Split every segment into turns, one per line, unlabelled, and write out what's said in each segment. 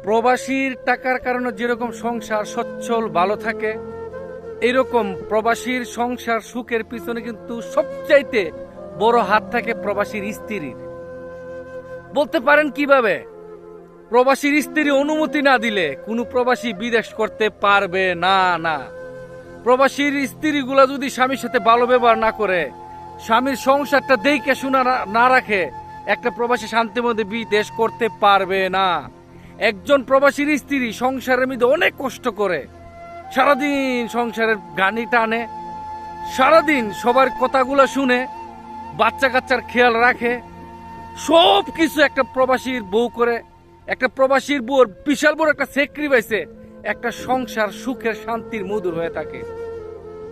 প্রবাসীর টাকার কারণে যেরকম সংসার সচ্ছল ভালো থাকে, এরকম প্রবাসীর সংসার সুখের পিছনে কিন্তু সবচাইতে বড় হাত থাকে প্রবাসীর স্ত্রীর। বলতে পারেন কিভাবে? প্রবাসীর স্ত্রী অনুমতি না দিলে কোনো প্রবাসী বিদেশ করতে পারবে না। প্রবাসীর স্ত্রীগুলা যদি স্বামীর সাথে ভালো ব্যবহার না করে, স্বামীর সংসারটা দেখে শোনা না রাখে, একটা প্রবাসী শান্তির মধ্যে বিদেশ করতে পারবে না। একজন প্রবাসীর স্ত্রী সংসারের মধ্যে অনেক কষ্ট করে, সারাদিন সংসারের গানি টানে, সারাদিন সবার কথাগুলো শুনে, বাচ্চা কাচ্চার খেয়াল রাখে, সব কিছু একটা প্রবাসীর বউ করে। একটা প্রবাসীর বউর বিশাল বড় একটা স্যাক্রিফাইসে একটা সংসার সুখের শান্তির মধুর হয়ে থাকে।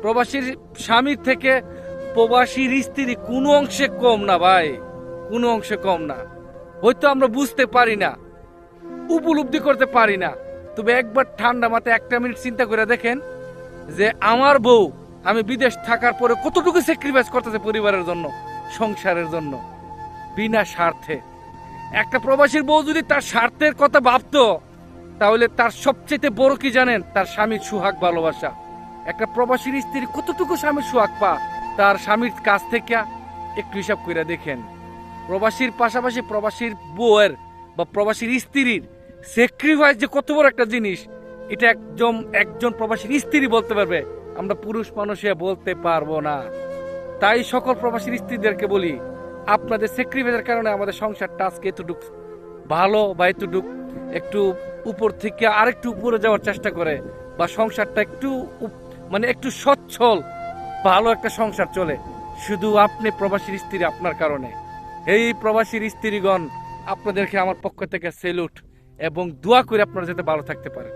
প্রবাসীর স্বামীর থেকে প্রবাসীর স্ত্রী কোনো অংশে কম না ভাই, কোনো অংশে কম না। হয়তো আমরা বুঝতে পারি না, উপলব্ধি করতে পারি না, তবে একবার ঠান্ডা মাথায় একটা মিনিট চিন্তা করে দেখেন যে আমার বউ আমি বিদেশ থাকার পরে কতটুকু স্যাক্রিফাইস করতেছে পরিবারের জন্য, সংসারের জন্য, বিনা স্বার্থে। একটা প্রবাসীর বউ যদি তার স্বার্থের কথা ভাবতো, তাহলে তার সবচেয়ে বড় কি জানেন? তার স্বামীর সুহাগ ভালোবাসা। একটা প্রবাসীর স্ত্রী কতটুকু স্বামীর সুহাগ পা তার স্বামীর কাছ থেকে, একটু হিসাব করে দেখেন। প্রবাসীর পাশাপাশি প্রবাসীর বউয়ের বা প্রবাসীর স্ত্রীর স্যাক্রিফাইস যে কত বড় একটা জিনিস, এটা একজন প্রবাসীর স্ত্রী বলতে পারবে, আমরা পুরুষ মানুষে বলতে পারবো না। তাই সকল প্রবাসীর স্ত্রীদেরকে বলি, আপনাদের স্যাক্রিফাইসের কারণে আমাদের সংসারটা আজকে এতটুকু ভালো বা এতটুকু একটু উপর থেকে আরেকটু উপরে যাওয়ার চেষ্টা করে, বা সংসারটা একটু মানে একটু সচ্ছল ভালো একটা সংসার চলে, শুধু আপনি প্রবাসীর স্ত্রী আপনার কারণে। এই প্রবাসীর স্ত্রীগণ, আপনাদেরকে আমার পক্ষ থেকে সেলুট এবং দোয়া করে আপনারা যাতে ভালো থাকতে পারেন।